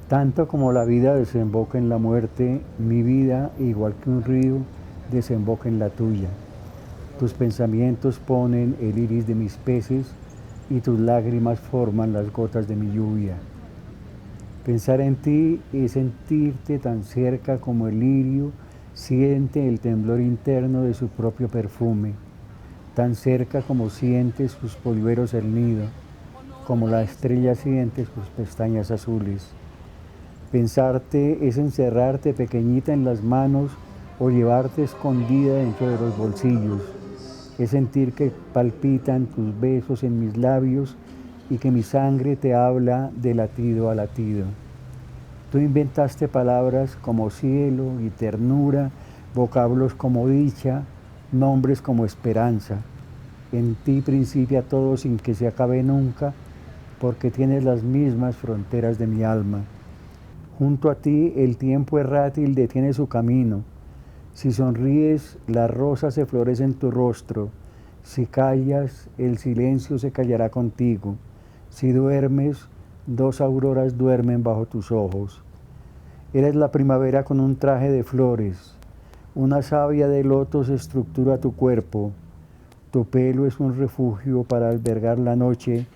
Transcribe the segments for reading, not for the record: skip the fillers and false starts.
Tanto como la vida desemboca en la muerte, mi vida, igual que un río, desemboca en la tuya. Tus pensamientos ponen el iris de mis peces y tus lágrimas forman las gotas de mi lluvia. Pensar en ti es sentirte tan cerca como el lirio siente el temblor interno de su propio perfume, tan cerca como siente sus polluelos el nido, como la estrella siente sus pestañas azules. Pensarte es encerrarte pequeñita en las manos o llevarte escondida dentro de los bolsillos. Es sentir que palpitan tus besos en mis labios y que mi sangre te habla de latido a latido. Tú inventaste palabras como cielo y ternura, vocablos como dicha, nombres como esperanza. En ti principia todo sin que se acabe nunca, porque tienes las mismas fronteras de mi alma. Junto a ti el tiempo errátil detiene su camino. Si sonríes, la rosa se florece en tu rostro. Si callas, el silencio se callará contigo. Si duermes, dos auroras duermen bajo tus ojos. Eres la primavera con un traje de flores. Una savia de lotos estructura tu cuerpo. Tu pelo es un refugio para albergar la noche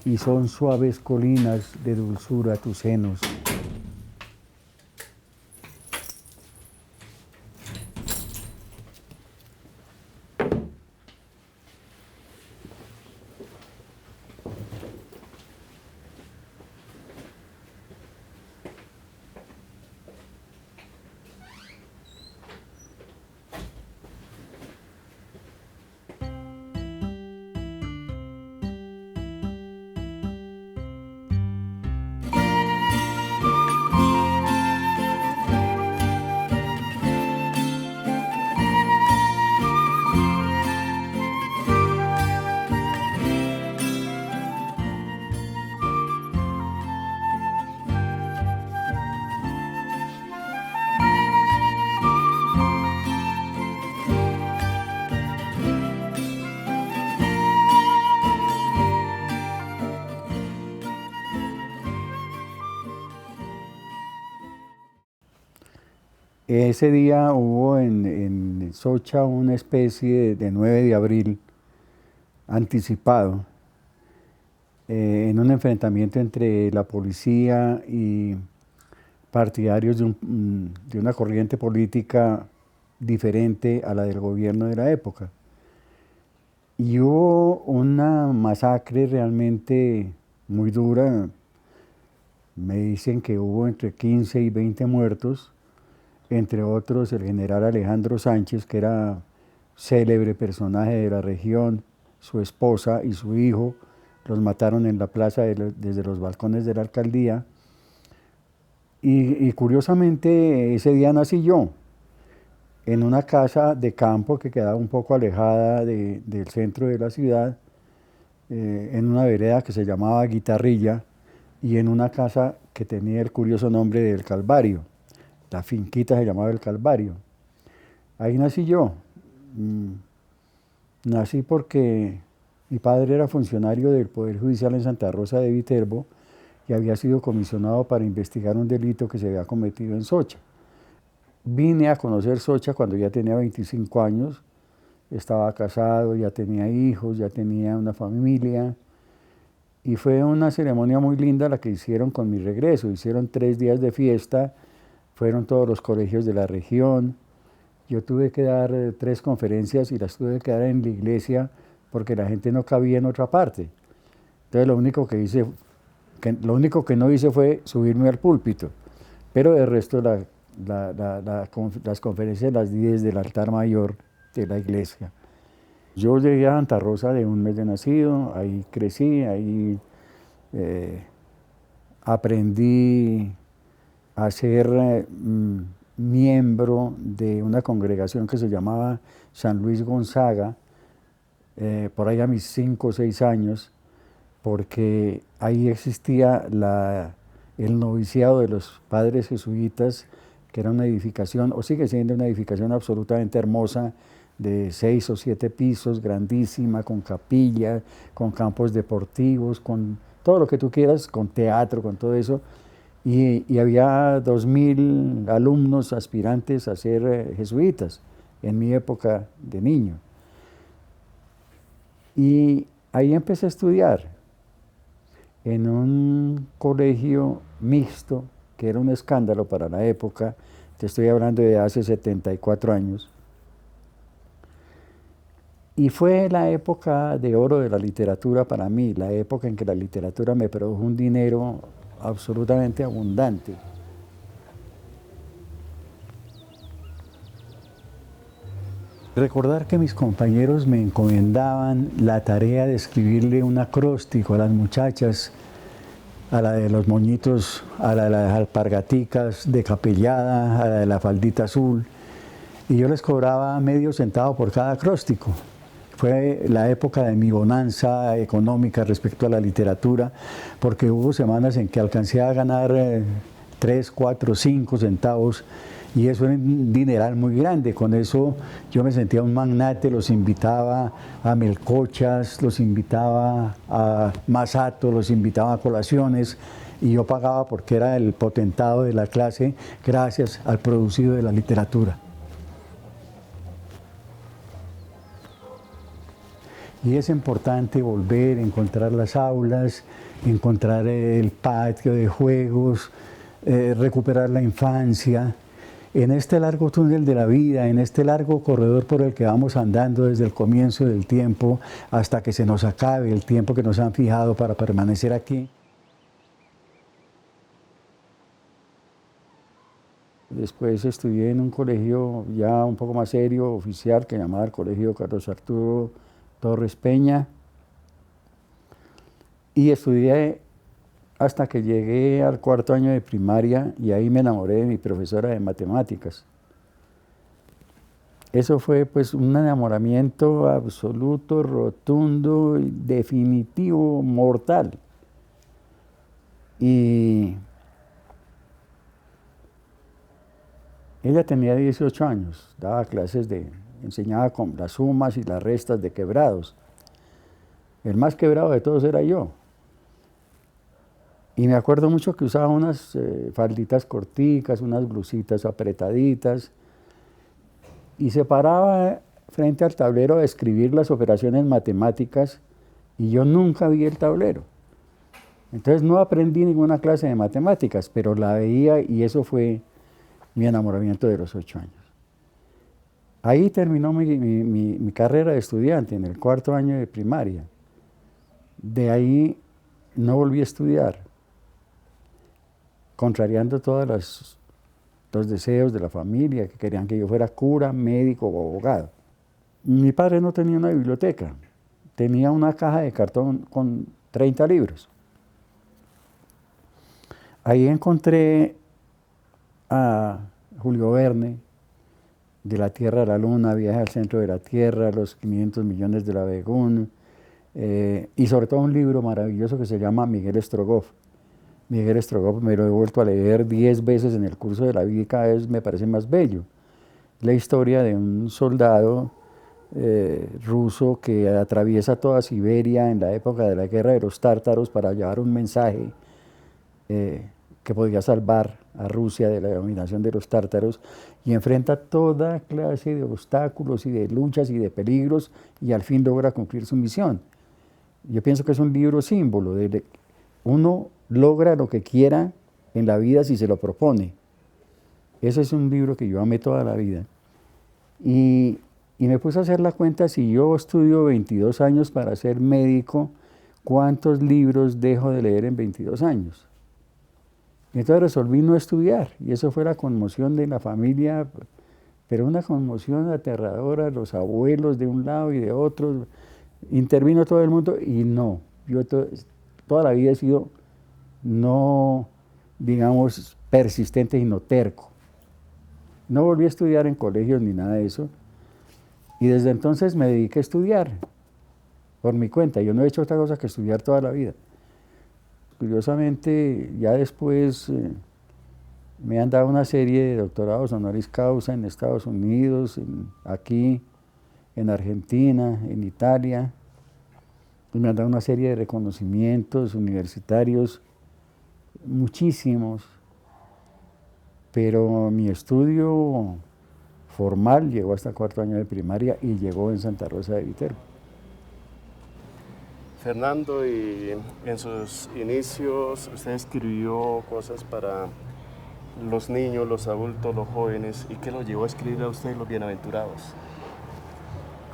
y son suaves colinas de dulzura tus senos. Ese día hubo en Socha una especie de 9 de abril anticipado, en un enfrentamiento entre la policía y partidarios de una corriente política diferente a la del gobierno de la época. Y hubo una masacre realmente muy dura. Me dicen que hubo entre 15 y 20 muertos, entre otros el general Alejandro Sánchez, que era célebre personaje de la región, su esposa y su hijo, los mataron en la plaza desde los balcones de la alcaldía. Y curiosamente ese día nací yo, en una casa de campo que quedaba un poco alejada del centro de la ciudad, en una vereda que se llamaba Guitarrilla y en una casa que tenía el curioso nombre del Calvario. La finquita se llamaba El Calvario. Ahí nací yo. Mm, Nací porque mi padre era funcionario del Poder Judicial en Santa Rosa de Viterbo y había sido comisionado para investigar un delito que se había cometido en Socha. Vine a conocer Socha cuando ya tenía 25 años, estaba casado, ya tenía hijos, ya tenía una familia, y fue una ceremonia muy linda la que hicieron con mi regreso. Hicieron 3 días de fiesta, fueron todos los colegios de la región. Yo tuve que dar 3 conferencias y las tuve que dar en la iglesia porque la gente no cabía en otra parte. Entonces lo único que no hice fue subirme al púlpito, pero el resto las conferencias las di desde el altar mayor de la iglesia. Yo llegué a Santa Rosa de un mes de nacido, ahí crecí, ahí eh, aprendí a ser miembro de una congregación que se llamaba San Luis Gonzaga, por ahí a mis 5 o 6 años, porque ahí existía el noviciado de los padres jesuitas, que era una edificación, o sigue siendo una edificación absolutamente hermosa, de 6 o 7 pisos, grandísima, con capilla, con campos deportivos, con todo lo que tú quieras, con teatro, con todo eso. y había 2000 alumnos aspirantes a ser jesuitas en mi época de niño. Y ahí empecé a estudiar en un colegio mixto, que era un escándalo para la época. Te estoy hablando de hace 74 años. Y fue la época de oro de la literatura para mí, la época en que la literatura me produjo un dinero absolutamente abundante. Recordar que mis compañeros me encomendaban la tarea de escribirle un acróstico a las muchachas, a la de los moñitos, a la de las alpargaticas de capellada, a la de la faldita azul, y yo les cobraba medio centavo por cada acróstico. Fue la época de mi bonanza económica respecto a la literatura, porque hubo semanas en que alcancé a ganar 3, 4, 5 centavos, y eso era un dineral muy grande. Con eso yo me sentía un magnate, los invitaba a melcochas, los invitaba a masato, los invitaba a colaciones, y yo pagaba porque era el potentado de la clase gracias al producido de la literatura. Y es importante volver a encontrar las aulas, encontrar el patio de juegos, recuperar la infancia. En este largo túnel de la vida, en este largo corredor por el que vamos andando desde el comienzo del tiempo hasta que se nos acabe el tiempo que nos han fijado para permanecer aquí. Después estudié en un colegio ya un poco más serio, oficial, que llamaba el Colegio Carlos Arturo Torres Peña, y estudié hasta que llegué al 4º año de primaria, y ahí me enamoré de mi profesora de matemáticas. Eso fue pues un enamoramiento absoluto, rotundo, definitivo, mortal. Y ella tenía 18 años, daba clases enseñaba con las sumas y las restas de quebrados. El más quebrado de todos era yo. Y me acuerdo mucho que usaba unas falditas corticas, unas blusitas apretaditas, y se paraba frente al tablero a escribir las operaciones matemáticas, y yo nunca vi el tablero. Entonces no aprendí ninguna clase de matemáticas, pero la veía, y eso fue mi enamoramiento de los 8 años. Ahí terminó mi carrera de estudiante, en el 4º año de primaria. De ahí no volví a estudiar, contrariando todos los deseos de la familia, que querían que yo fuera cura, médico o abogado. Mi padre no tenía una biblioteca, tenía una caja de cartón con 30 libros. Ahí encontré a Julio Verne, De la Tierra a la Luna, Viaje al Centro de la Tierra, Los 500 millones de la Begún, y sobre todo un libro maravilloso que se llama Miguel Strogoff. Miguel Strogoff me lo he vuelto a leer 10 veces en el curso de la vida y cada vez me parece más bello. La historia de un soldado ruso que atraviesa toda Siberia en la época de la guerra de los tártaros para llevar un mensaje que podía salvar a Rusia de la dominación de los tártaros, y enfrenta toda clase de obstáculos y de luchas y de peligros, y al fin logra cumplir su misión. Yo pienso que es un libro símbolo de uno logra lo que quiera en la vida si se lo propone. Ese es un libro que yo amé toda la vida. Y me puse a hacer la cuenta: si yo estudio 22 años para ser médico, ¿cuántos libros dejo de leer en 22 años? Y entonces resolví no estudiar, y eso fue la conmoción de la familia, pero una conmoción aterradora, los abuelos de un lado y de otro, intervino todo el mundo, y no, yo toda la vida he sido no, digamos, persistente, sino terco. No volví a estudiar en colegios ni nada de eso, y desde entonces me dediqué a estudiar por mi cuenta. Yo no he hecho otra cosa que estudiar toda la vida. Curiosamente, ya después me han dado una serie de doctorados honoris causa en Estados Unidos, aquí, en Argentina, en Italia, y me han dado una serie de reconocimientos universitarios, muchísimos, pero mi estudio formal llegó hasta cuarto año de primaria y llegó en Santa Rosa de Viterbo. Fernando, y en sus inicios usted escribió cosas para los niños, los adultos, los jóvenes. ¿Y qué lo llevó a escribir a usted Los Bienaventurados?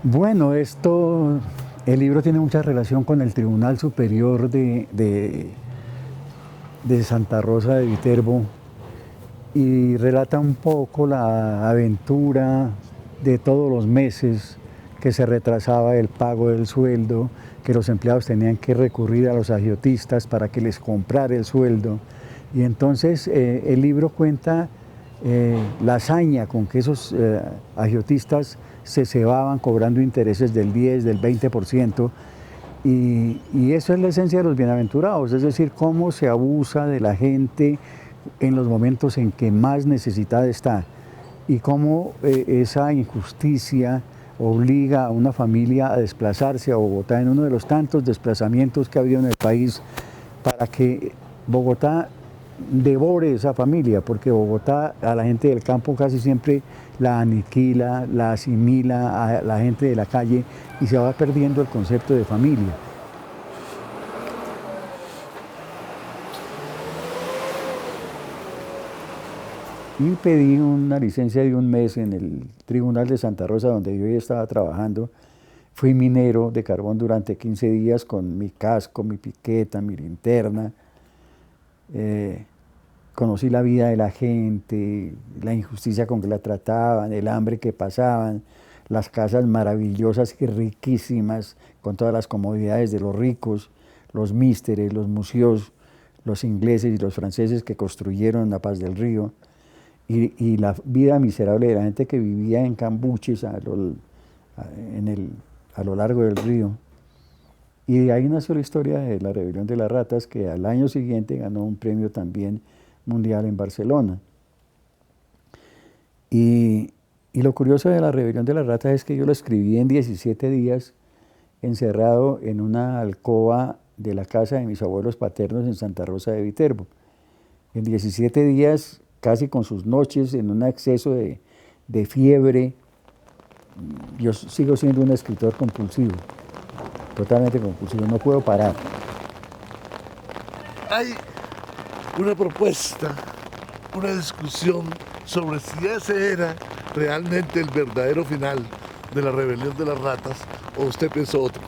Bueno, el libro tiene mucha relación con el Tribunal Superior de Santa Rosa de Viterbo y relata un poco la aventura de todos los meses que se retrasaba el pago del sueldo, que los empleados tenían que recurrir a los agiotistas para que les comprara el sueldo. Y entonces el libro cuenta la hazaña con que esos agiotistas se cebaban cobrando intereses del 10, del 20%, y eso es la esencia de Los Bienaventurados, es decir, cómo se abusa de la gente en los momentos en que más necesitada está, y cómo esa injusticia obliga a una familia a desplazarse a Bogotá en uno de los tantos desplazamientos que ha habido en el país para que Bogotá devore esa familia, porque Bogotá a la gente del campo casi siempre la aniquila, la asimila a la gente de la calle y se va perdiendo el concepto de familia. Y pedí una licencia de un mes en el Tribunal de Santa Rosa, donde yo ya estaba trabajando. Fui minero de carbón durante 15 días con mi casco, mi piqueta, mi linterna. Conocí la vida de la gente, la injusticia con que la trataban, el hambre que pasaban, las casas maravillosas y riquísimas, con todas las comodidades de los ricos, los místeres, los museos, los ingleses y los franceses que construyeron La Paz del Río, y la vida miserable de la gente que vivía en cambuches a lo largo del río. Y de ahí nació la historia de la Rebelión de las Ratas, que al año siguiente ganó un premio también mundial en Barcelona. Y lo curioso de la Rebelión de las Ratas es que yo lo escribí en 17 días, encerrado en una alcoba de la casa de mis abuelos paternos en Santa Rosa de Viterbo. En 17 días, casi con sus noches, en un exceso de fiebre. Yo sigo siendo un escritor compulsivo, totalmente compulsivo, no puedo parar. Hay una propuesta, una discusión sobre si ese era realmente el verdadero final de la Rebelión de las Ratas, o usted pensó otro.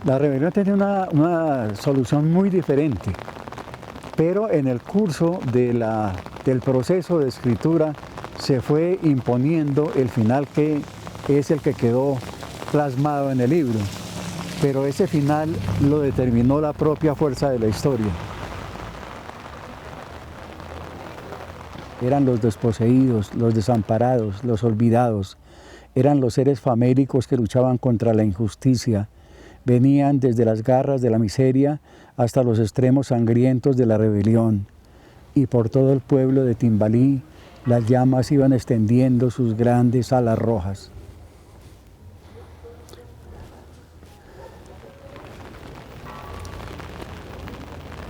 La rebelión tenía una solución muy diferente, pero en el curso del proceso de escritura se fue imponiendo el final que es el que quedó plasmado en el libro, pero ese final lo determinó la propia fuerza de la historia. Eran los desposeídos, los desamparados, los olvidados, eran los seres famélicos que luchaban contra la injusticia, venían desde las garras de la miseria hasta los extremos sangrientos de la rebelión, y por todo el pueblo de Timbalí las llamas iban extendiendo sus grandes alas rojas.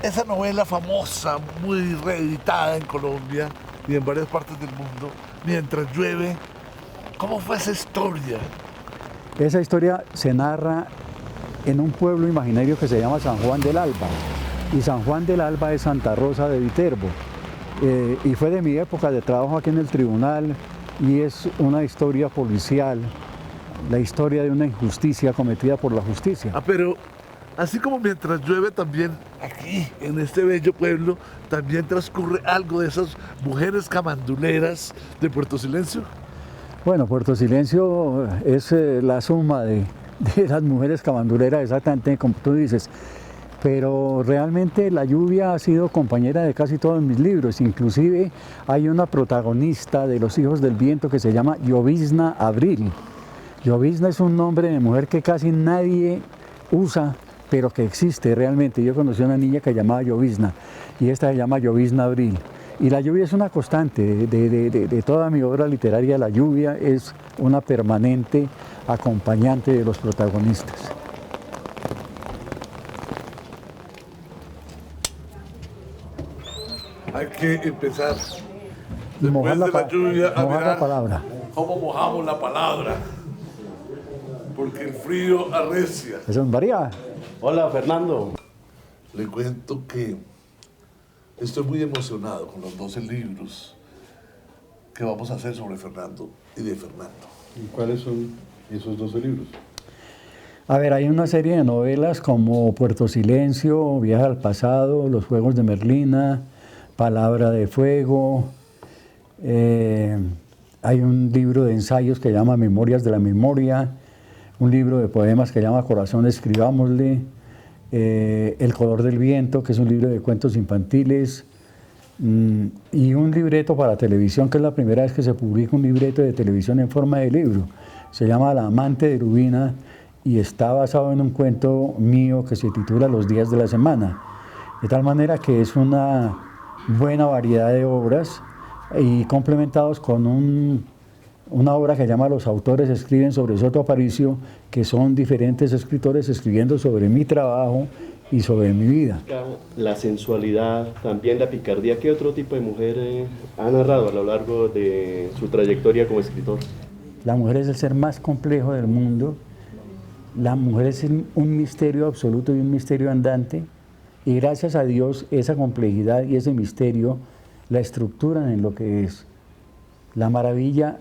Esa novela famosa, muy reeditada en Colombia y en varias partes del mundo, Mientras llueve, ¿cómo fue esa historia? Esa historia se narra en un pueblo imaginario que se llama San Juan del Alba, y San Juan del Alba es Santa Rosa de Viterbo, y fue de mi época de trabajo aquí en el tribunal, y es una historia policial, la historia de una injusticia cometida por la justicia. Pero así como Mientras llueve, también aquí, en este bello pueblo, también transcurre algo de esas mujeres camanduleras de Puerto Silencio. Bueno, Puerto Silencio es la suma de las mujeres camanduleras, exactamente como tú dices, pero realmente la lluvia ha sido compañera de casi todos mis libros. Inclusive hay una protagonista de Los Hijos del Viento que se llama Llovizna Abril. Llovizna es un nombre de mujer que casi nadie usa, pero que existe realmente. Yo conocí a una niña que se llamaba Llovizna, y esta se llama Llovizna Abril. Y la lluvia es una constante de toda mi obra literaria. La lluvia es una permanente acompañante de los protagonistas. hay que empezar Mojar después de la lluvia a mojar la mirar palabra. cómo mojamos la palabra, porque el frío arrecia. Eso es María. Hola, Fernando. Le cuento que estoy muy emocionado con los 12 libros que vamos a hacer sobre Fernando y de Fernando. ¿Y cuáles son esos 12 libros? A ver, hay una serie de novelas como Puerto Silencio, Viaje al Pasado, Los Juegos de Merlina, Palabra de Fuego. Hay un libro de ensayos que llama Memorias de la Memoria, un libro de poemas que llama Corazón, escribámosle. El color del viento, que es un libro de cuentos infantiles, y un libreto para televisión, que es la primera vez que se publica un libreto de televisión en forma de libro. Se llama La amante de Rubina y está basado en un cuento mío que se titula Los días de la semana. De tal manera que es una buena variedad de obras y complementados con una obra que se llama Los autores escriben sobre Soto Aparicio, que son diferentes escritores escribiendo sobre mi trabajo y sobre mi vida. La sensualidad, también la picardía. ¿Qué otro tipo de mujer ha narrado a lo largo de su trayectoria como escritor? La mujer es el ser más complejo del mundo. La mujer es un misterio absoluto y un misterio andante. Y gracias a Dios esa complejidad y ese misterio la estructuran en lo que es la maravilla.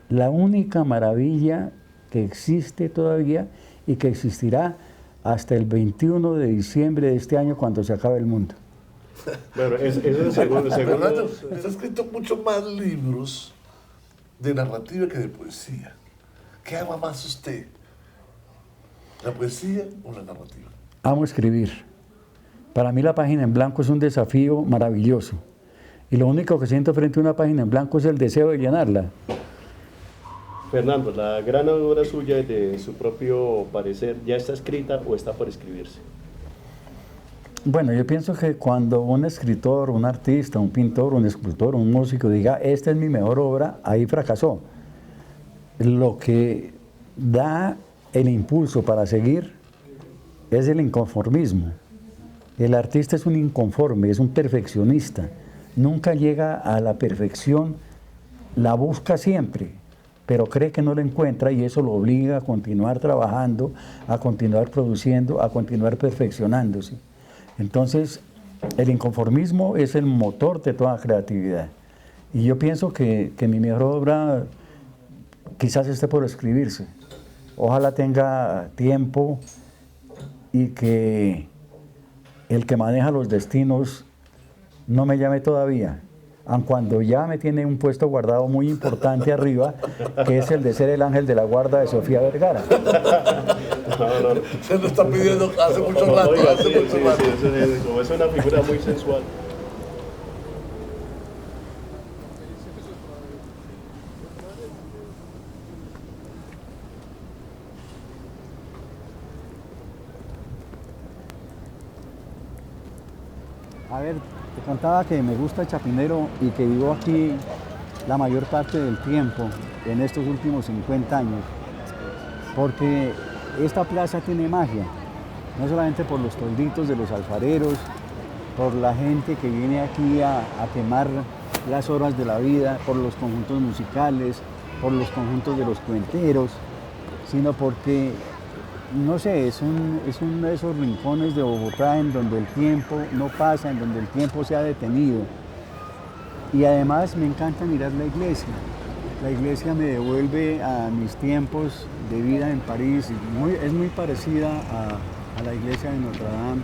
La única maravilla que existe todavía y que existirá hasta el 21 de diciembre de este año, cuando se acabe el mundo. Bueno, eso es segundo. Fernando, usted ha escrito mucho más libros de narrativa que de poesía. ¿Qué ama más usted? ¿La poesía o la narrativa? Amo escribir. Para mí la página en blanco es un desafío maravilloso. Y lo único que siento frente a una página en blanco es el deseo de llenarla. Fernando, la gran obra suya, de su propio parecer, ¿ya está escrita o está por escribirse? Bueno, yo pienso que cuando un escritor, un artista, un pintor, un escultor, un músico diga, esta es mi mejor obra, ahí fracasó. Lo que da el impulso para seguir es el inconformismo. El artista es un inconforme, es un perfeccionista. Nunca llega a la perfección, la busca siempre, pero cree que no la encuentra y eso lo obliga a continuar trabajando, a continuar produciendo, a continuar perfeccionándose. Entonces, el inconformismo es el motor de toda creatividad. Y yo pienso que mi mejor obra quizás esté por escribirse. Ojalá tenga tiempo y que el que maneja los destinos no me llame todavía, aun cuando ya me tiene un puesto guardado muy importante arriba, que es el de ser el ángel de la guarda de Sofía Vergara. No. Se lo está pidiendo hace mucho rato. Oiga, Hace sí, mucho rato. como es una figura muy sensual. A ver, te contaba que me gusta Chapinero y que vivo aquí la mayor parte del tiempo en estos últimos 50 años, porque esta plaza tiene magia, no solamente por los tolditos de los alfareros, por la gente que viene aquí a quemar las horas de la vida, por los conjuntos musicales, por los conjuntos de los cuenteros, sino porque, no sé, es uno de esos rincones de Bogotá en donde el tiempo no pasa, en donde el tiempo se ha detenido. Y además me encanta mirar la iglesia. La iglesia me devuelve a mis tiempos de vida en París. Es muy parecida a la iglesia de Notre Dame,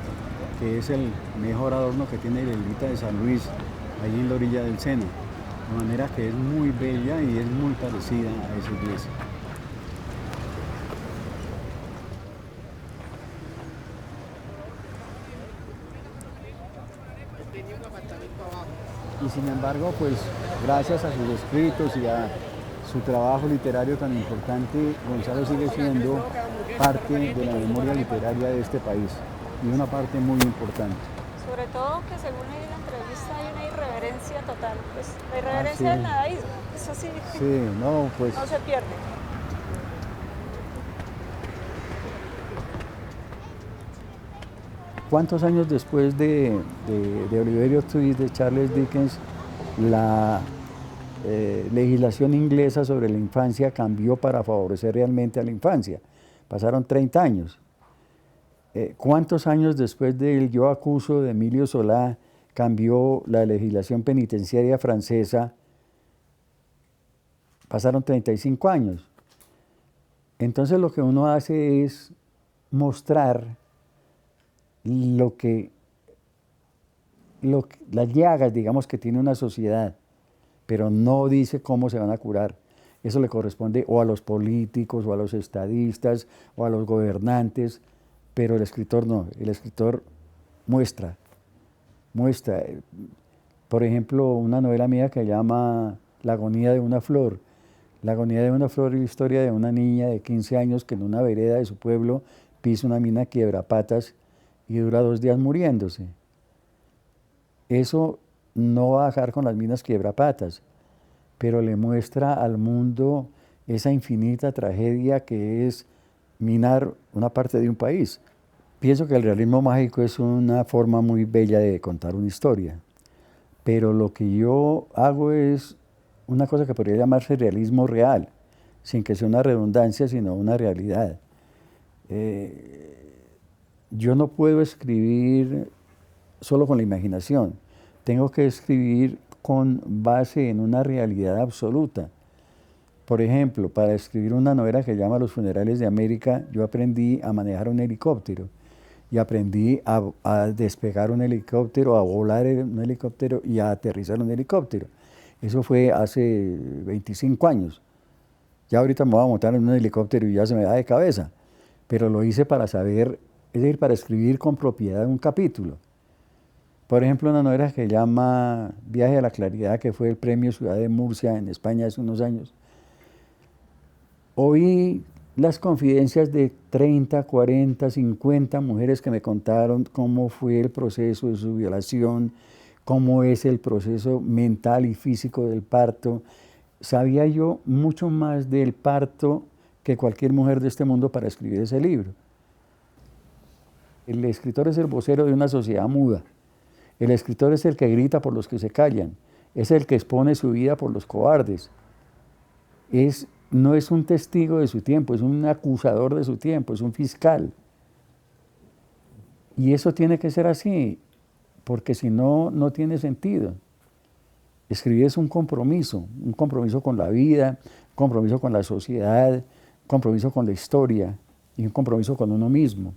que es el mejor adorno que tiene la islita de San Luis, allí en la orilla del Sena. De manera que es muy bella y es muy parecida a esa iglesia. Y sin embargo, pues gracias a sus escritos y a su trabajo literario tan importante, Gonzalo sigue siendo parte de la memoria literaria de este país y una parte muy importante. Sobre todo que según leí en la entrevista hay una irreverencia total, pues la irreverencia del nadaísmo, eso sí, Sí, no, pues no se pierde. ¿Cuántos años después de Oliverio Twist, de Charles Dickens, la legislación inglesa sobre la infancia cambió para favorecer realmente a la infancia? Pasaron 30 años. ¿Cuántos años después del Yo acuso de Emilio Solá cambió la legislación penitenciaria francesa? Pasaron 35 años. Entonces lo que uno hace es mostrar las llagas, digamos, que tiene una sociedad, pero no dice cómo se van a curar. Eso le corresponde o a los políticos, o a los estadistas, o a los gobernantes, pero el escritor no. El escritor muestra. Por ejemplo, una novela mía que se llama La agonía de una flor. La agonía de una flor es la historia de una niña de 15 años que en una vereda de su pueblo pisa una mina quiebrapatas y dura 2 días muriéndose. Eso no va a dejar con las minas quiebrapatas, pero le muestra al mundo esa infinita tragedia que es minar una parte de un país. Pienso que el realismo mágico es una forma muy bella de contar una historia, pero lo que yo hago es una cosa que podría llamarse realismo real, sin que sea una redundancia, sino una realidad. Yo no puedo escribir solo con la imaginación, tengo que escribir con base en una realidad absoluta. Por ejemplo, para escribir una novela que se llama Los funerales de América, yo aprendí a manejar un helicóptero y aprendí a despegar un helicóptero, a volar un helicóptero y a aterrizar un helicóptero. Eso fue hace 25 años. Ya ahorita me voy a montar en un helicóptero y ya se me da de cabeza, pero lo hice para saber, es decir, para escribir con propiedad un capítulo. Por ejemplo, una novela que se llama Viaje a la Claridad, que fue el premio Ciudad de Murcia en España hace unos años. Oí las confidencias de 30, 40, 50 mujeres que me contaron cómo fue el proceso de su violación, cómo es el proceso mental y físico del parto. Sabía yo mucho más del parto que cualquier mujer de este mundo para escribir ese libro. El escritor es el vocero de una sociedad muda. El escritor es el que grita por los que se callan. Es el que expone su vida por los cobardes. No es un testigo de su tiempo, es un acusador de su tiempo, es un fiscal. Y eso tiene que ser así, porque si no, no tiene sentido. Escribir es un compromiso con la vida, un compromiso con la sociedad, un compromiso con la historia y un compromiso con uno mismo.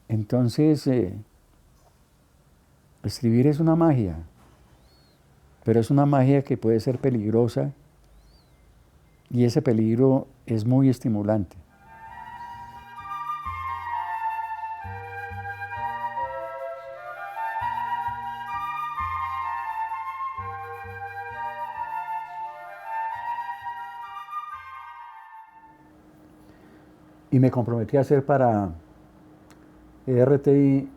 Entonces, escribir es una magia, pero es una magia que puede ser peligrosa y ese peligro es muy estimulante. Y me comprometí a hacer para RTI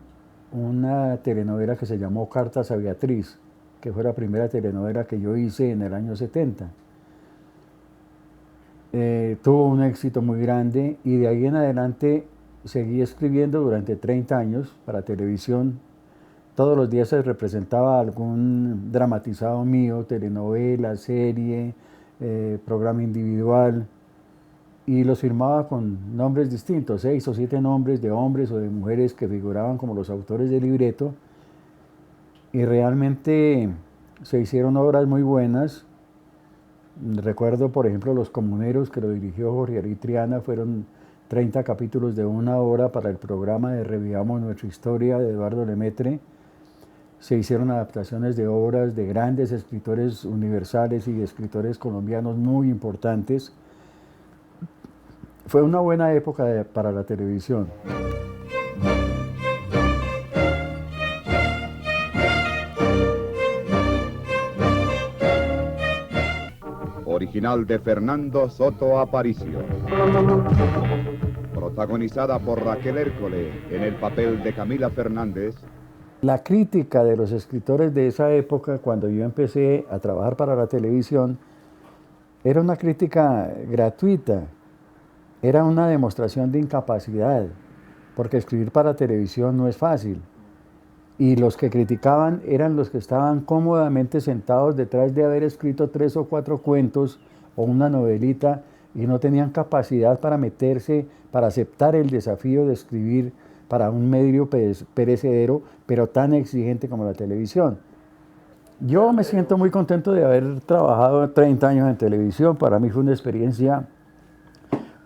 una telenovela que se llamó Cartas a Beatriz, que fue la primera telenovela que yo hice en el año 70. Tuvo un éxito muy grande y de ahí en adelante seguí escribiendo durante 30 años para televisión. Todos los días se representaba algún dramatizado mío, telenovela, serie, programa individual, y los firmaba con nombres distintos, 6 o 7 nombres de hombres o de mujeres que figuraban como los autores del libreto, y realmente se hicieron obras muy buenas. Recuerdo, por ejemplo, Los Comuneros, que lo dirigió Jorge Ari Triana, fueron 30 capítulos de 1 hora para el programa de Revivamos Nuestra Historia de Eduardo Lemaitre. Se hicieron adaptaciones de obras de grandes escritores universales y de escritores colombianos muy importantes. Fue una buena época para la televisión. Original de Fernando Soto Aparicio. Protagonizada por Raquel Hércole en el papel de Camila Fernández. La crítica de los escritores de esa época, cuando yo empecé a trabajar para la televisión, era una crítica gratuita, era una demostración de incapacidad, porque escribir para televisión no es fácil. Y los que criticaban eran los que estaban cómodamente sentados detrás de haber escrito 3 o 4 cuentos o una novelita y no tenían capacidad para meterse, para aceptar el desafío de escribir para un medio perecedero, pero tan exigente como la televisión. Yo me siento muy contento de haber trabajado 30 años en televisión. Para mí fue una experiencia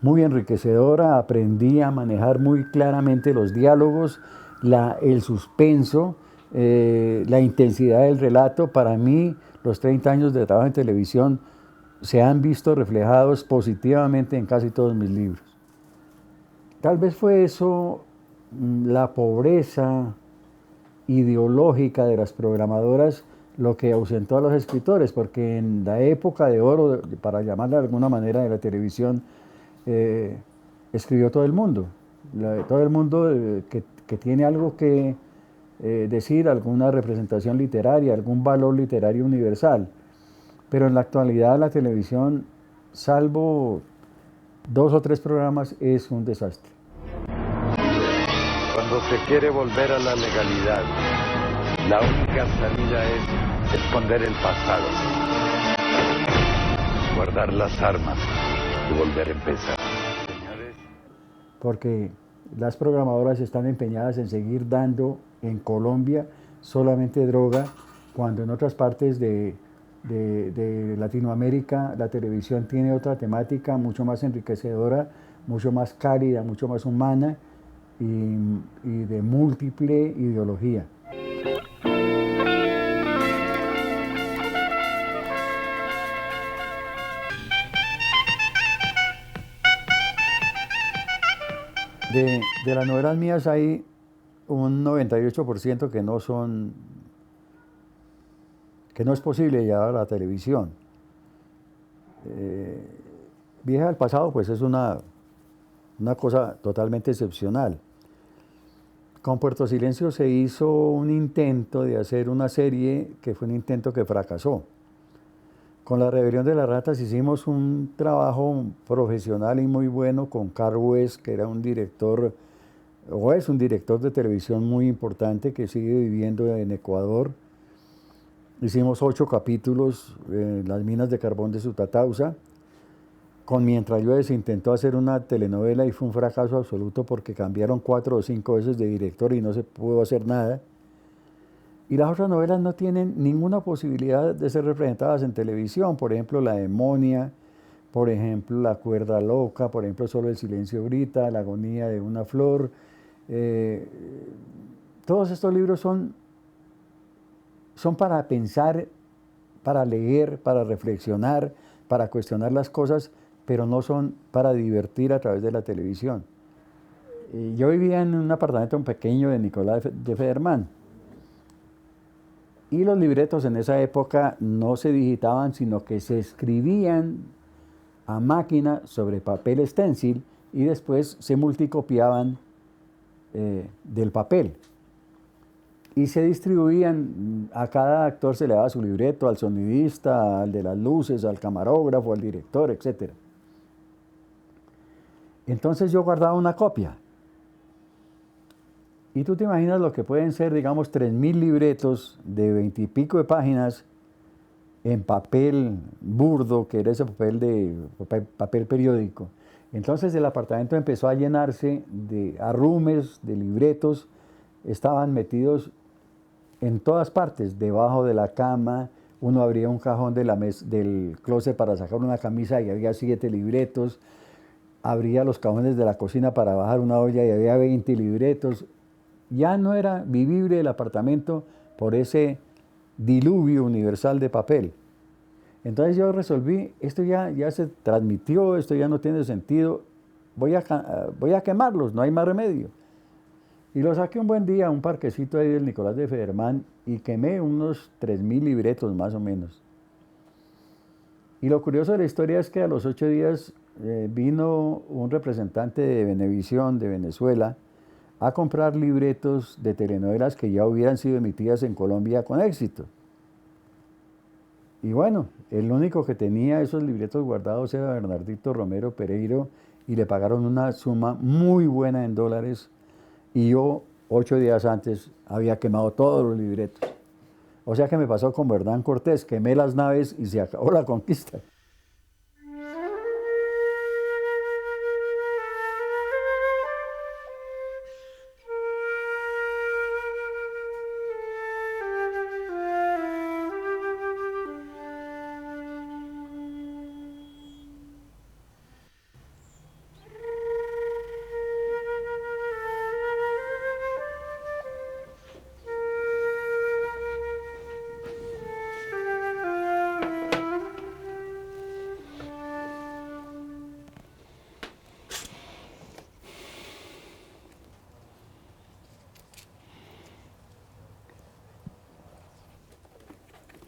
muy enriquecedora. Aprendí a manejar muy claramente los diálogos, el suspenso, la intensidad del relato. Para mí, los 30 años de trabajo en televisión se han visto reflejados positivamente en casi todos mis libros. Tal vez fue eso, la pobreza ideológica de las programadoras, lo que ausentó a los escritores, porque en la época de oro, para llamarla de alguna manera, de la televisión, escribió todo el mundo. Todo el mundo que tiene algo que decir, alguna representación literaria, algún valor literario universal. Pero en la actualidad la televisión, salvo 2 o 3 programas, es un desastre. Cuando se quiere volver a la legalidad, la única salida es esconder el pasado, guardar las armas y volver a empezar. Señores, porque las programadoras están empeñadas en seguir dando en Colombia solamente droga, cuando en otras partes de Latinoamérica la televisión tiene otra temática mucho más enriquecedora, mucho más cálida, mucho más humana y de múltiple ideología. De las novelas mías hay un 98% que no es posible llevar a la televisión. Viaje al pasado pues es una cosa totalmente excepcional. Con Puerto Silencio se hizo un intento de hacer una serie que fue un intento que fracasó. Con La Rebelión de las Ratas hicimos un trabajo profesional y muy bueno con Carl West, que era un director, o es un director de televisión muy importante que sigue viviendo en Ecuador. Hicimos 8 capítulos en las minas de carbón de Sutatausa. Con Mientras llueve se intentó hacer una telenovela y fue un fracaso absoluto porque cambiaron 4 o 5 veces de director y no se pudo hacer nada. Y las otras novelas no tienen ninguna posibilidad de ser representadas en televisión, por ejemplo La Demonia, por ejemplo La Cuerda Loca, por ejemplo Solo el silencio grita, La agonía de una flor. Todos estos libros son para pensar, para leer, para reflexionar, para cuestionar las cosas, pero no son para divertir a través de la televisión. Yo vivía en un apartamento pequeño de Nicolás de Federman. Y los libretos en esa época no se digitaban, sino que se escribían a máquina sobre papel stencil y después se multicopiaban del papel. Y se distribuían, a cada actor se le daba su libreto, al sonidista, al de las luces, al camarógrafo, al director, etc. Entonces yo guardaba una copia. Y tú te imaginas lo que pueden ser, digamos, 3.000 libretos de 20 y pico de páginas en papel burdo, que era ese papel periódico. Entonces el apartamento empezó a llenarse de arrumes, de libretos, estaban metidos en todas partes, debajo de la cama. Uno abría un cajón del closet para sacar una camisa y había 7 libretos. Abría los cajones de la cocina para bajar una olla y había 20 libretos. Ya no era vivible el apartamento por ese diluvio universal de papel. Entonces yo resolví, esto ya se transmitió, esto ya no tiene sentido, voy a quemarlos, no hay más remedio. Y lo saqué un buen día a un parquecito ahí del Nicolás de Federman y quemé unos 3.000 libretos más o menos. Y lo curioso de la historia es que a los 8 días vino un representante de Venevisión, de Venezuela, a comprar libretos de telenovelas que ya hubieran sido emitidas en Colombia con éxito. Y bueno, el único que tenía esos libretos guardados era Bernardito Romero Pereiro y le pagaron una suma muy buena en dólares y yo 8 días antes había quemado todos los libretos. O sea que me pasó como Hernán Cortés, quemé las naves y se acabó la conquista.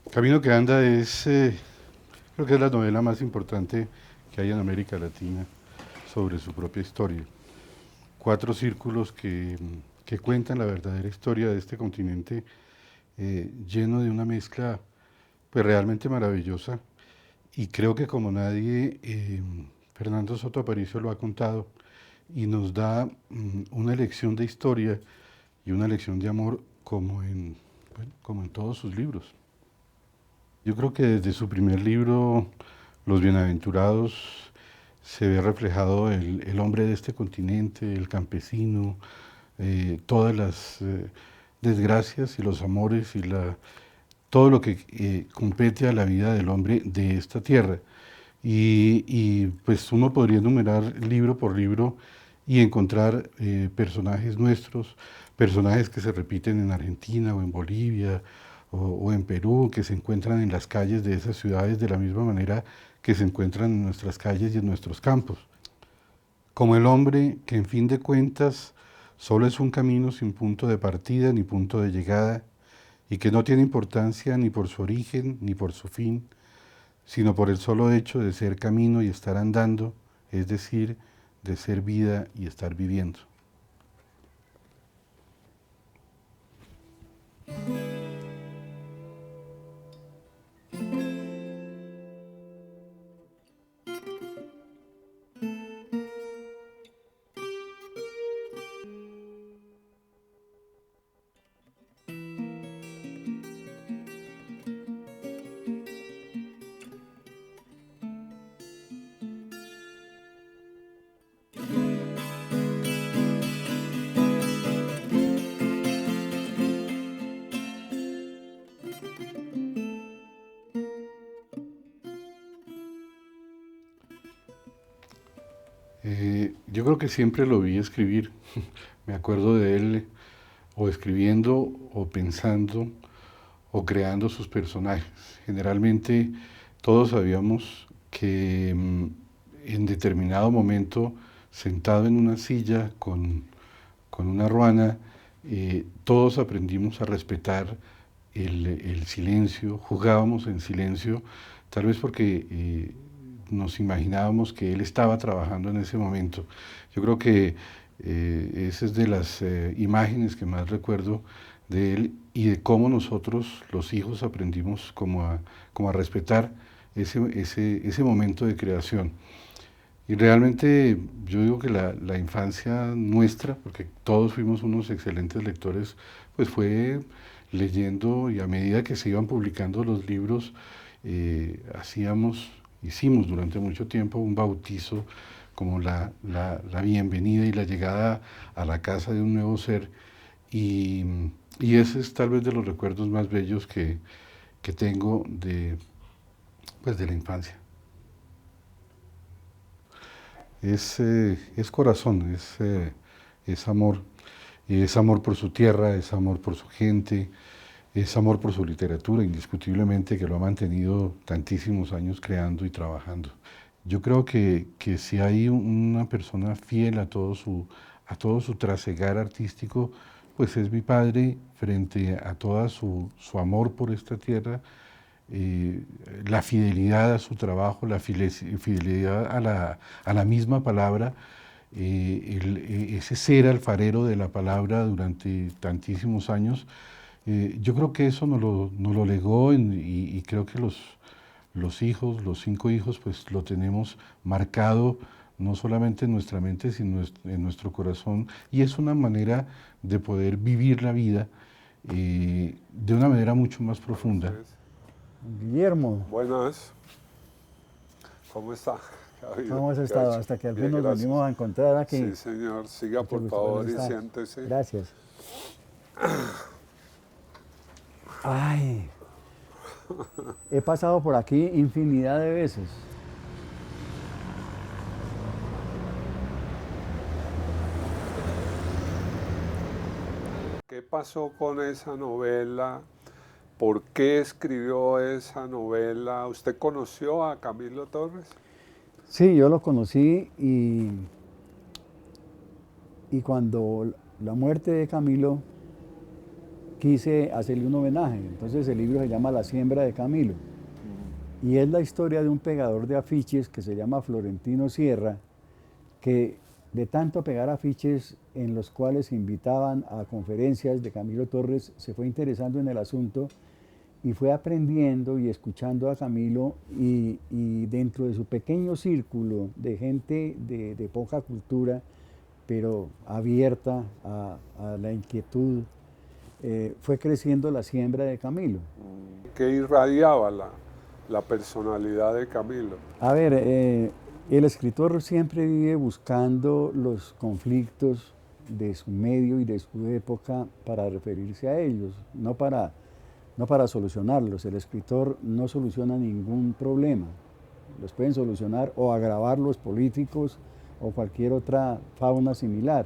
Camino que anda es, creo que es la novela más importante que hay en América Latina sobre su propia historia. 4 círculos que cuentan la verdadera historia de este continente lleno de una mezcla pues realmente maravillosa, y creo que como nadie, Fernando Soto Aparicio lo ha contado y nos da una lección de historia y una lección de amor como en todos sus libros. Yo creo que desde su primer libro, Los Bienaventurados, se ve reflejado el hombre de este continente, el campesino, todas las desgracias y los amores y todo lo que compete a la vida del hombre de esta tierra. Y pues uno podría enumerar libro por libro y encontrar personajes nuestros, personajes que se repiten en Argentina o en Bolivia, o en Perú, que se encuentran en las calles de esas ciudades de la misma manera que se encuentran en nuestras calles y en nuestros campos. Como el hombre que en fin de cuentas solo es un camino sin punto de partida ni punto de llegada, y que no tiene importancia ni por su origen ni por su fin, sino por el solo hecho de ser camino y estar andando, es decir, de ser vida y estar viviendo. Yo creo que siempre lo vi escribir. Me acuerdo de él o escribiendo o pensando o creando sus personajes. Generalmente todos sabíamos que en determinado momento, sentado en una silla con una ruana, todos aprendimos a respetar el silencio, jugábamos en silencio, tal vez porque nos imaginábamos que él estaba trabajando en ese momento. Yo creo que esa es de las imágenes que más recuerdo de él y de cómo nosotros, los hijos, aprendimos como a respetar ese momento de creación. Y realmente yo digo que la infancia nuestra, porque todos fuimos unos excelentes lectores, pues fue leyendo, y a medida que se iban publicando los libros, hicimos durante mucho tiempo un bautizo como la bienvenida y la llegada a la casa de un nuevo ser, y ese es tal vez de los recuerdos más bellos que tengo pues de la infancia. Es corazón, es amor por su tierra, es amor por su gente, es amor por su literatura, indiscutiblemente, que lo ha mantenido tantísimos años creando y trabajando. Yo creo que si hay una persona fiel a todo su trasegar artístico, pues es mi padre, frente a todo su amor por esta tierra, la fidelidad a su trabajo, la fidelidad a la misma palabra, ese ser alfarero de la palabra durante tantísimos años. Yo creo que eso nos lo legó, y creo que los 5 hijos, pues lo tenemos marcado no solamente en nuestra mente, sino en nuestro corazón, y es una manera de poder vivir la vida de una manera mucho más profunda. Guillermo, Buenas. ¿Cómo está? ¿cómo has estado? Hasta que al fin nos venimos a encontrar aquí. Sí, señor. Siga, Mucho por gusto favor, y estar. siéntese. Gracias. Ay, he pasado por aquí infinidad de veces. ¿Qué pasó con esa novela? ¿Por qué escribió esa novela? ¿Usted conoció a Camilo Torres? Sí, yo lo conocí y cuando la muerte de Camilo quise hacerle un homenaje. Entonces el libro se llama La siembra de Camilo. Y es la historia de un pegador de afiches que se llama Florentino Sierra, que de tanto pegar afiches en los cuales invitaban a conferencias de Camilo Torres, se fue interesando en el asunto y fue aprendiendo y escuchando a Camilo y dentro de su pequeño círculo de gente de poca cultura, pero abierta a la inquietud, fue creciendo la siembra de Camilo. ¿Qué irradiaba la personalidad de Camilo? A ver, el escritor siempre vive buscando los conflictos de su medio y de su época para referirse a ellos, no para solucionarlos. El escritor no soluciona ningún problema. Los pueden solucionar o agravar los políticos o cualquier otra fauna similar.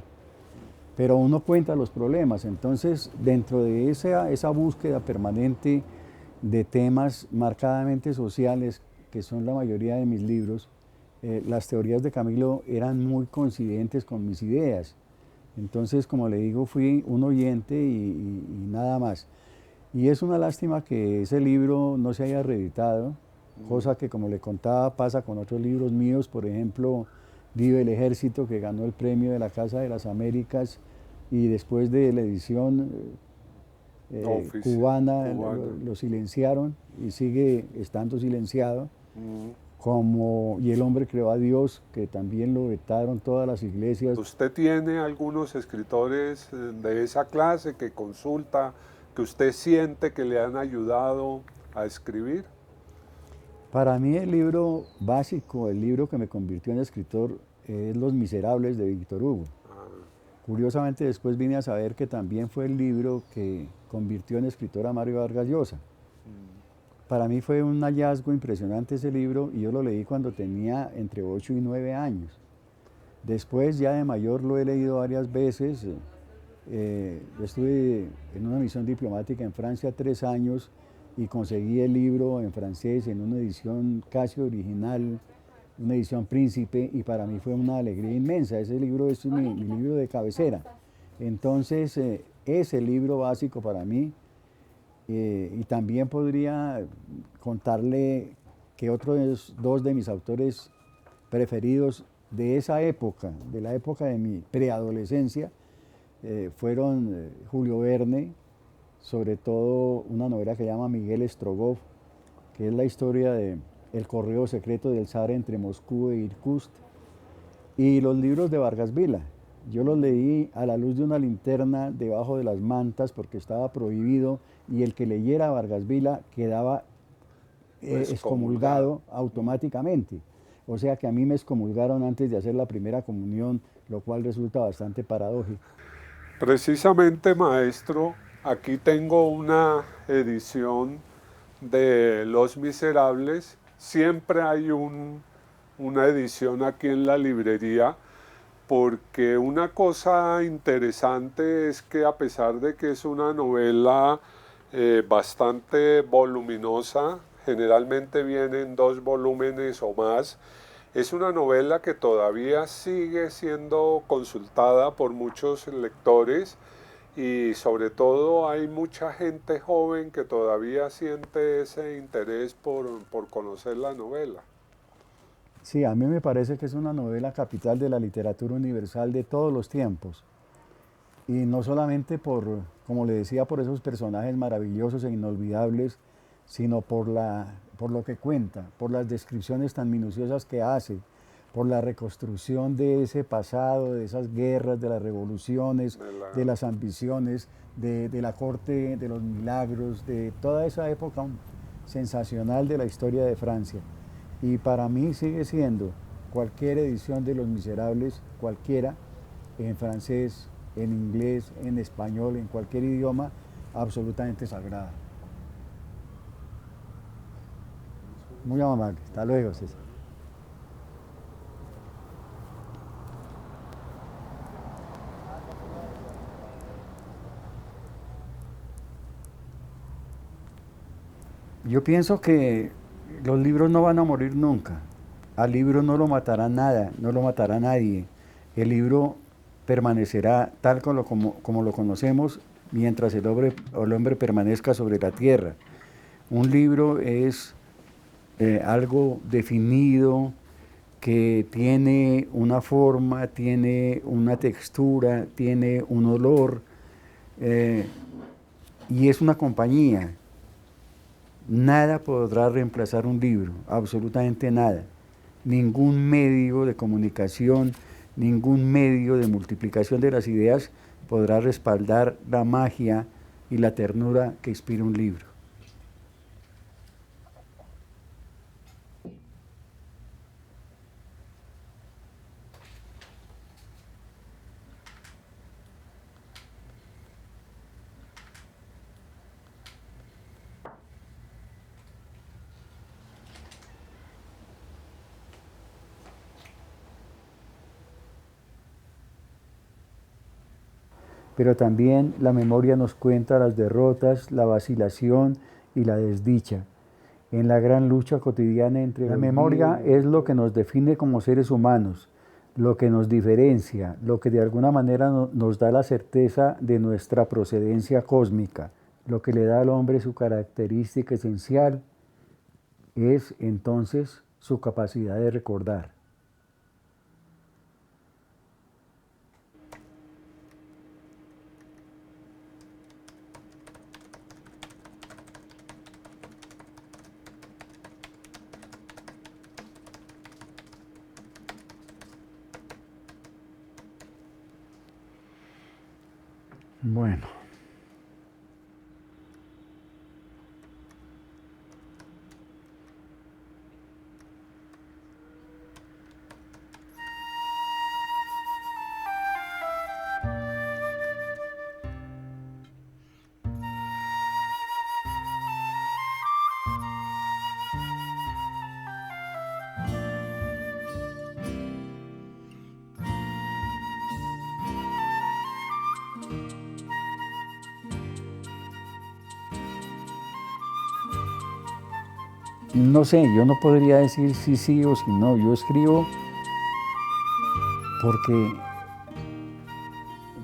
Pero uno cuenta los problemas. Entonces, dentro de esa búsqueda permanente de temas marcadamente sociales, que son la mayoría de mis libros, las teorías de Camilo eran muy coincidentes con mis ideas. Entonces, como le digo, fui un oyente y nada más. Y es una lástima que ese libro no se haya reeditado, cosa que, como le contaba, pasa con otros libros míos. Por ejemplo, Vive el Ejército, que ganó el premio de la Casa de las Américas, y después de la edición cubana lo silenciaron y sigue estando silenciado. Y El hombre creó a Dios, que también lo vetaron todas las iglesias. ¿Usted tiene algunos escritores de esa clase que consulta, que usted siente que le han ayudado a escribir? Para mí el libro básico, el libro que me convirtió en escritor, es Los Miserables de Víctor Hugo. Curiosamente después vine a saber que también fue el libro que convirtió en escritor a Mario Vargas Llosa. Para mí fue un hallazgo impresionante ese libro y yo lo leí cuando tenía entre 8 y 9 años. Después ya de mayor lo he leído varias veces. Estuve en una misión diplomática en Francia 3 años y conseguí el libro en francés en una edición casi original, una edición príncipe, y para mí fue una alegría inmensa. Ese libro es mi libro de cabecera. Entonces, es el libro básico para mí. Y también podría contarle que otros dos de mis autores preferidos de esa época, de la época de mi preadolescencia, fueron Julio Verne, sobre todo una novela que se llama Miguel Strogoff, que es la historia del correo secreto del zar entre Moscú e Irkutsk, y los libros de Vargas Vila. Yo los leí a la luz de una linterna debajo de las mantas porque estaba prohibido, y el que leyera a Vargas Vila quedaba excomulgado automáticamente. O sea que a mí me excomulgaron antes de hacer la primera comunión, lo cual resulta bastante paradójico. Precisamente, maestro, aquí tengo una edición de Los Miserables. Siempre hay una edición aquí en la librería, porque una cosa interesante es que, a pesar de que es una novela bastante voluminosa, generalmente vienen 2 volúmenes o más, es una novela que todavía sigue siendo consultada por muchos lectores, y sobre todo hay mucha gente joven que todavía siente ese interés por conocer la novela. Sí, a mí me parece que es una novela capital de la literatura universal de todos los tiempos. Y no solamente como le decía, por esos personajes maravillosos e inolvidables, sino por lo que cuenta, por las descripciones tan minuciosas que hace, por la reconstrucción de ese pasado, de esas guerras, de las revoluciones, de las ambiciones, de la corte de los milagros, de toda esa época sensacional de la historia de Francia. Y para mí sigue siendo cualquier edición de Los Miserables, cualquiera, en francés, en inglés, en español, en cualquier idioma, absolutamente sagrada. Muy amable. Hasta luego, César. Yo pienso que los libros no van a morir nunca. Al libro no lo matará nada, no lo matará nadie. El libro permanecerá tal como lo conocemos mientras el hombre permanezca sobre la tierra. Un libro es algo definido, que tiene una forma, tiene una textura, tiene un olor, y es una compañía. Nada podrá reemplazar un libro, absolutamente nada. Ningún medio de comunicación, ningún medio de multiplicación de las ideas podrá respaldar la magia y la ternura que inspira un libro. Pero también la memoria nos cuenta las derrotas, la vacilación y la desdicha. En la gran lucha cotidiana entre la memoria es lo que nos define como seres humanos, lo que nos diferencia, lo que de alguna manera nos da la certeza de nuestra procedencia cósmica, lo que le da al hombre su característica esencial es entonces su capacidad de recordar. Bueno. No sé, yo no podría decir si sí o si no. Yo escribo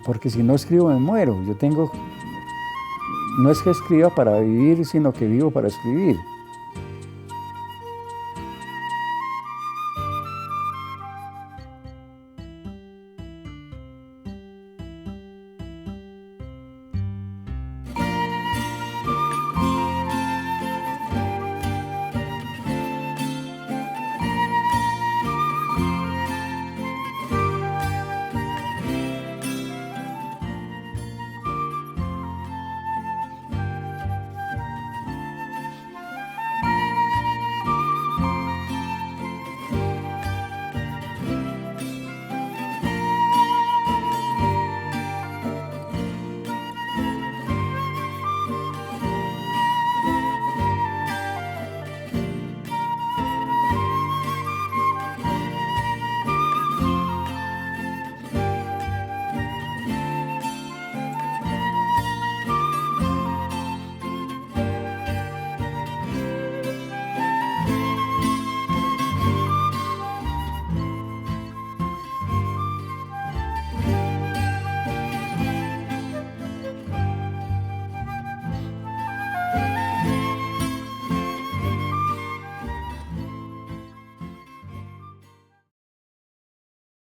porque si no escribo me muero. No es que escriba para vivir, sino que vivo para escribir.